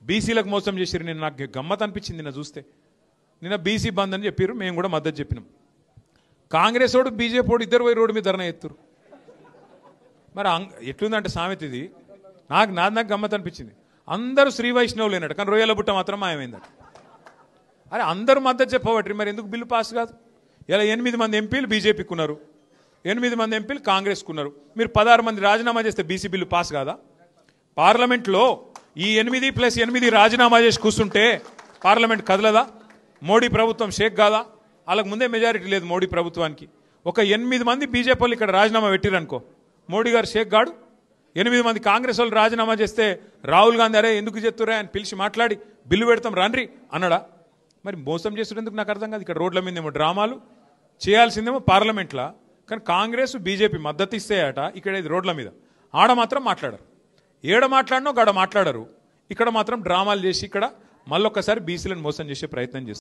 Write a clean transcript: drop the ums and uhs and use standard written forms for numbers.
బీసీలకు మోసం చేసిరు. నేను నాకు గమ్మత్ అనిపించింది నిన్న చూస్తే. నిన్న బీసీ బంద్ అని చెప్పారు, మేము కూడా మద్దతు చెప్పినాం. కాంగ్రెస్ వాడు బీజేపీ వాడు ఇద్దరు పోయి రోడ్డు మీద ధర్నా ఎత్తురు. మరి ఎట్లుందంటే సామెత ఇది. నాకు గమ్మత్ అనిపించింది. అందరూ శ్రీ వైష్ణవులు అయినట్టు, కానీ రొయ్యల బుట్ట మాత్రం మాయమైందట. అరే అందరూ మద్దతు చెప్పబట్టి మరి ఎందుకు బిల్లు పాస్ కాదు? ఇలా 8 మంది ఎంపీలు బీజేపీకి ఉన్నారు, 8 మంది ఎంపీలు కాంగ్రెస్కు ఉన్నారు. మీరు 16 మంది రాజీనామా చేస్తే బీసీ బిల్లు పాస్ కాదా? పార్లమెంట్లో ఈ 8+8 రాజీనామా చేసి కూర్చుంటే పార్లమెంట్ కదలదా? మోడీ ప్రభుత్వం షేక్ కాదా? వాళ్ళకు ముందే మెజారిటీ లేదు మోడీ ప్రభుత్వానికి. ఒక 8 మంది బీజేపీ వాళ్ళు ఇక్కడ రాజీనామా పెట్టిరనుకో, మోడీ గారు షేక్ గాడు. 8 మంది కాంగ్రెస్ వాళ్ళు రాజీనామా చేస్తే రాహుల్ గాంధీ అరే ఎందుకు చెప్తురా అని పిలిచి మాట్లాడి బిల్లు పెడతాం రండి అన్నాడా? మరి మోసం చేసేందుకు నాకు అర్థం కాదు. ఇక్కడ రోడ్ల మీద ఏమో డ్రామాలు చేయాల్సిందేమో పార్లమెంట్లో, కానీ కాంగ్రెస్ బీజేపీ మద్దతు ఇస్తాయట. ఇక్కడ ఇది రోడ్ల మీద ఆడ మాత్రం మాట్లాడరు. ఏడ మాట్లాడినో గడ మాట్లాడరు. ఇక్కడ మాత్రం డ్రామాలు చేసి ఇక్కడ మళ్ళొక్కసారి బీసీలను మోసం చేసే ప్రయత్నం చేస్తారు.